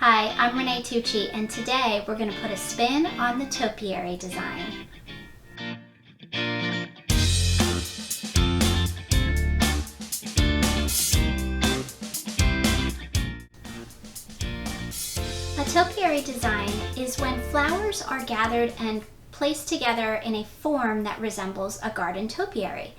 Hi, I'm Renee Tucci, and today we're going to put a spin on the topiary design. A topiary design is when flowers are gathered and placed together in a form that resembles a garden topiary.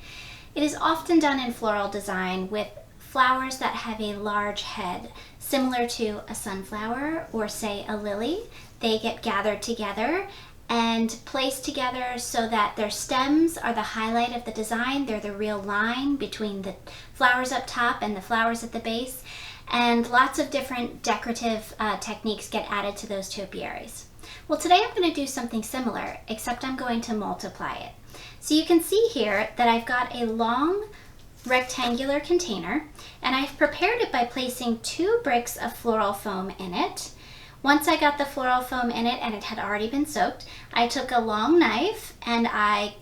It is often done in floral design with flowers that have a large head, similar to a sunflower or say a lily. They get gathered together and placed together so that their stems are the highlight of the design. They're the real line between the flowers up top and the flowers at the base. And lots of different decorative techniques get added to those topiaries. Well, today I'm going to do something similar, except I'm going to multiply it. So you can see here that I've got a long rectangular container, and I've prepared it by placing 2 bricks of floral foam in it. Once I got the floral foam in it and it had already been soaked, I took a long knife and I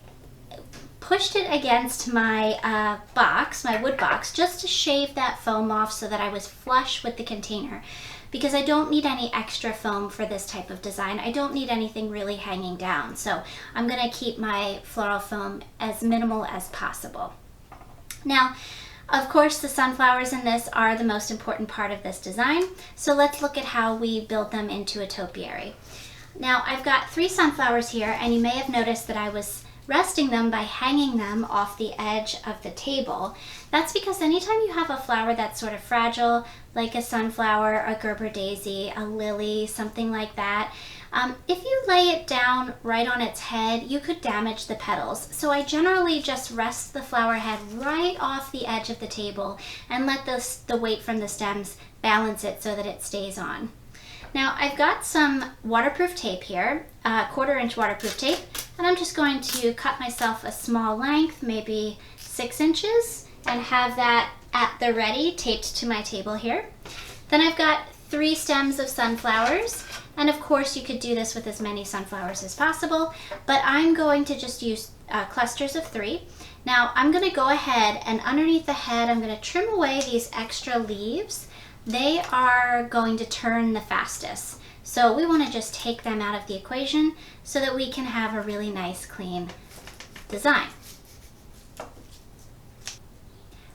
pushed it against my box, my wood box, just to shave that foam off so that I was flush with the container, because I don't need any extra foam for this type of design. I don't need anything really hanging down, so I'm going to keep my floral foam as minimal as possible. Now, of course, the sunflowers in this are the most important part of this design, so let's look at how we build them into a topiary. Now, I've got 3 sunflowers here, and you may have noticed that I was resting them by hanging them off the edge of the table. That's because anytime you have a flower that's sort of fragile, like a sunflower, a Gerber daisy, a lily, something like that, if you lay it down right on its head, you could damage the petals. So I generally just rest the flower head right off the edge of the table and let the weight from the stems balance it so that it stays on. Now I've got some waterproof tape here, 1/4 inch waterproof tape, and I'm just going to cut myself a small length, maybe 6 inches, and have that at the ready taped to my table here. Then I've got 3 stems of sunflowers, and of course you could do this with as many sunflowers as possible, but I'm going to just use clusters of 3. Now I'm going to go ahead and underneath the head I'm going to trim away these extra leaves. They are going to turn the fastest, so we want to just take them out of the equation so that we can have a really nice clean design.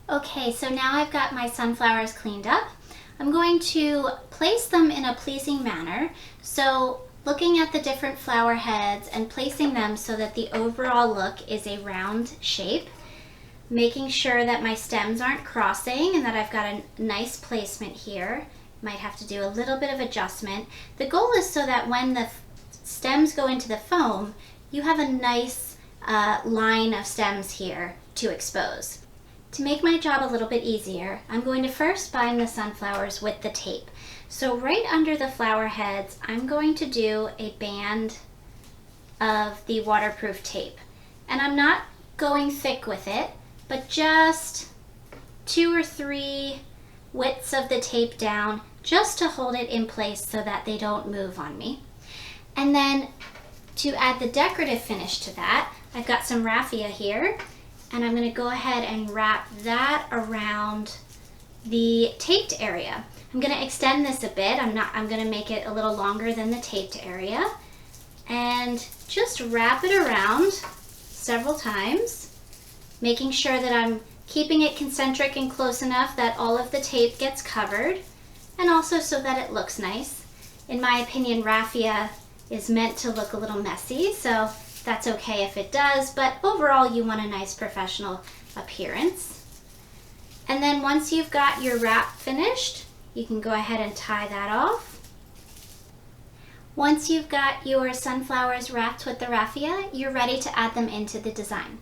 Okay, so now I've got my sunflowers cleaned up. I'm going to place them in a pleasing manner, so looking at the different flower heads and placing them so that the overall look is a round shape, making sure that my stems aren't crossing and that I've got a nice placement here. Might have to do a little bit of adjustment. The goal is so that when the stems go into the foam, you have a nice line of stems here to expose. To make my job a little bit easier, I'm going to first bind the sunflowers with the tape. So right under the flower heads, I'm going to do a band of the waterproof tape. And I'm not going thick with it, but just 2 or 3 widths of the tape down just to hold it in place so that they don't move on me. And then to add the decorative finish to that, I've got some raffia here, and I'm going to go ahead and wrap that around the taped area. I'm going to extend this a bit. I'm going to make it a little longer than the taped area, and just wrap it around several times, making sure that I'm keeping it concentric and close enough that all of the tape gets covered, and also so that it looks nice. In my opinion, raffia is meant to look a little messy, so that's okay if it does, but overall you want a nice professional appearance. And then once you've got your wrap finished, you can go ahead and tie that off. Once you've got your sunflowers wrapped with the raffia, you're ready to add them into the design.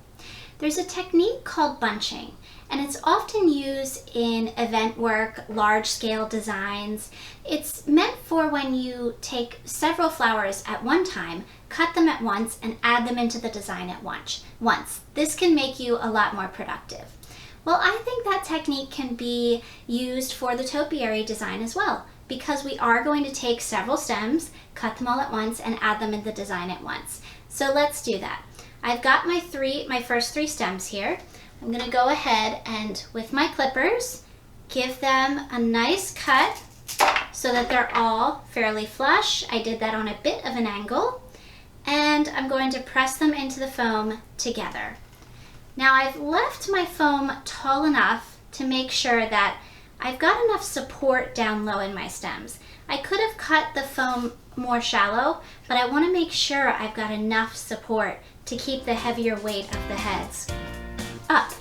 There's a technique called bunching, and it's often used in event work, large-scale designs. It's meant for when you take several flowers at one time, cut them at once, and add them into the design at once. This can make you a lot more productive. Well, I think that technique can be used for the topiary design as well, because we are going to take several stems, cut them all at once, and add them in the design at once. So let's do that. I've got my first 3 stems here. I'm going to go ahead and with my clippers give them a nice cut so that they're all fairly flush. I did that on a bit of an angle, and I'm going to press them into the foam together. Now I've left my foam tall enough to make sure that I've got enough support down low in my stems. I could have cut the foam more shallow, but I want to make sure I've got enough support to keep the heavier weight of the heads up.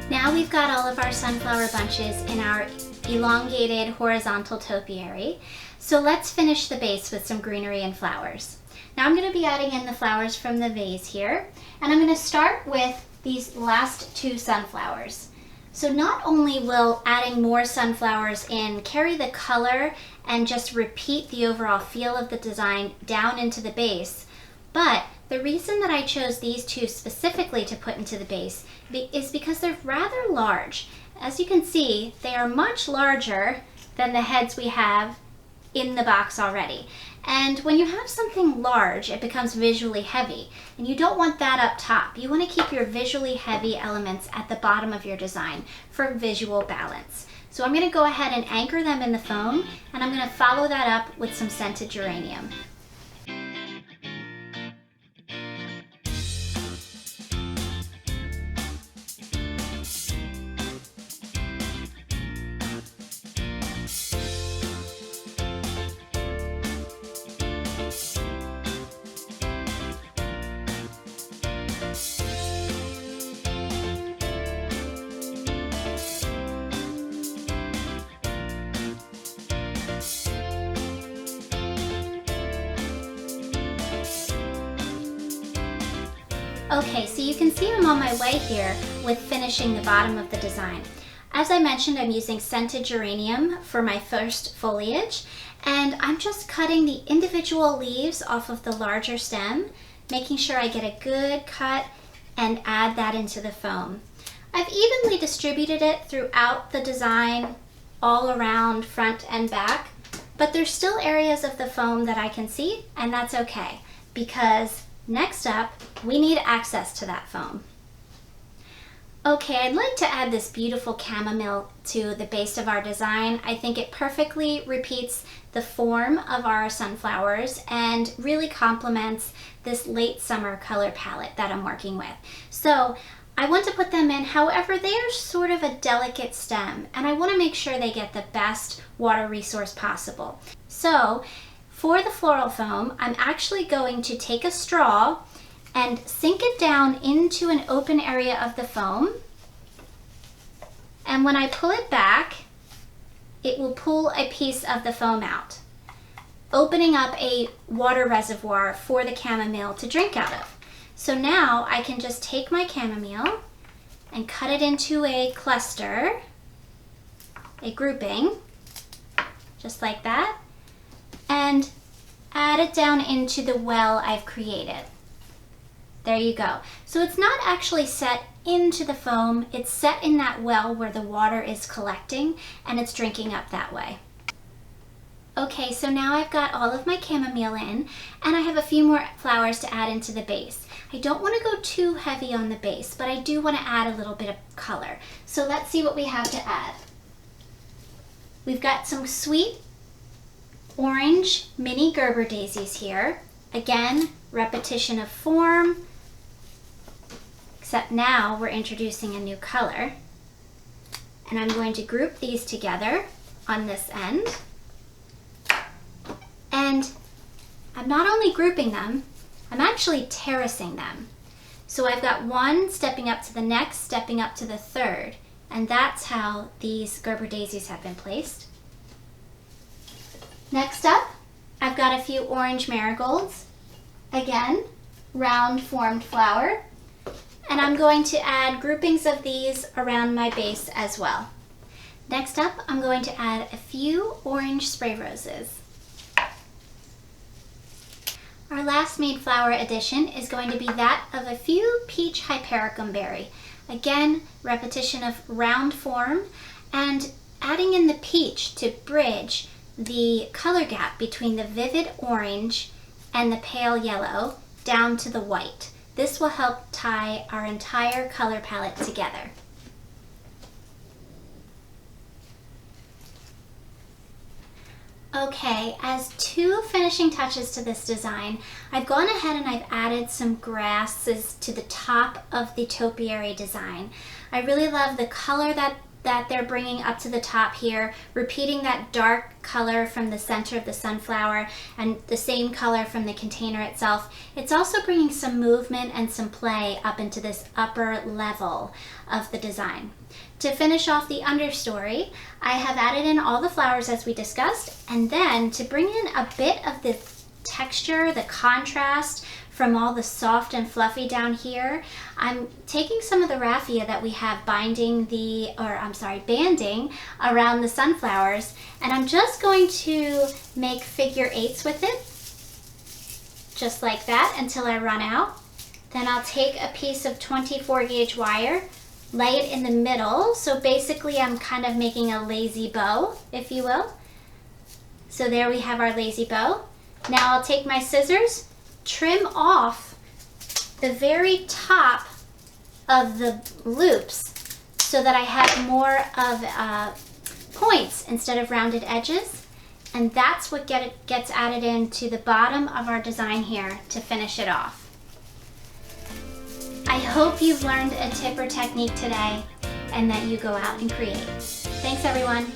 Now we've got all of our sunflower bunches in our elongated horizontal topiary. So let's finish the base with some greenery and flowers. Now I'm going to be adding in the flowers from the vase here, and I'm going to start with these last two sunflowers. So not only will adding more sunflowers in carry the color and just repeat the overall feel of the design down into the base, but the reason that I chose these two specifically to put into the base is because they're rather large. As you can see, they are much larger than the heads we have in the box already. And when you have something large, it becomes visually heavy, and you don't want that up top. You want to keep your visually heavy elements at the bottom of your design for visual balance. So I'm going to go ahead and anchor them in the foam, and I'm going to follow that up with some scented geranium. Okay, so you can see I'm on my way here with finishing the bottom of the design. As I mentioned, I'm using scented geranium for my first foliage, and I'm just cutting the individual leaves off of the larger stem, making sure I get a good cut and add that into the foam. I've evenly distributed it throughout the design, all around front and back, but there's still areas of the foam that I can see, and that's okay, because next up, we need access to that foam. Okay, I'd like to add this beautiful chamomile to the base of our design. I think it perfectly repeats the form of our sunflowers and really complements this late summer color palette that I'm working with. So I want to put them in, however, they are sort of a delicate stem, and I want to make sure they get the best water resource possible. So for the floral foam, I'm actually going to take a straw and sink it down into an open area of the foam. And when I pull it back, it will pull a piece of the foam out, opening up a water reservoir for the chamomile to drink out of. So now I can just take my chamomile and cut it into a cluster, a grouping, just like that, and add it down into the well I've created. There you go. So it's not actually set into the foam, it's set in that well where the water is collecting, and it's drinking up that way. Okay, so now I've got all of my chamomile in, and I have a few more flowers to add into the base. I don't want to go too heavy on the base, but I do want to add a little bit of color. So let's see what we have to add. We've got some sweet orange mini Gerber daisies here. Again, repetition of form, except now we're introducing a new color. And I'm going to group these together on this end. And I'm not only grouping them, I'm actually terracing them. So I've got one stepping up to the next, stepping up to the third, and that's how these Gerber daisies have been placed. Next up, I've got a few orange marigolds. Again, round formed flower. And I'm going to add groupings of these around my base as well. Next up, I'm going to add a few orange spray roses. Our last made flower addition is going to be that of a few peach hypericum berry. Again, repetition of round form and adding in the peach to bridge the color gap between the vivid orange and the pale yellow down to the white. This will help tie our entire color palette together. Okay, as two finishing touches to this design, I've gone ahead and I've added some grasses to the top of the topiary design. I really love the color that they're bringing up to the top here, repeating that dark color from the center of the sunflower and the same color from the container itself. It's also bringing some movement and some play up into this upper level of the design. To finish off the understory, I have added in all the flowers as we discussed, and then to bring in a bit of the texture, the contrast from all the soft and fluffy down here, I'm taking some of the raffia that we have banding around the sunflowers, and I'm just going to make figure eights with it, just like that, until I run out. Then I'll take a piece of 24 gauge wire, lay it in the middle, so basically I'm kind of making a lazy bow, if you will. So there we have our lazy bow. Now I'll take my scissors, trim off the very top of the loops so that I have more of points instead of rounded edges, and that's what gets added into the bottom of our design here to finish it off. I hope you've learned a tip or technique today and that you go out and create. Thanks everyone.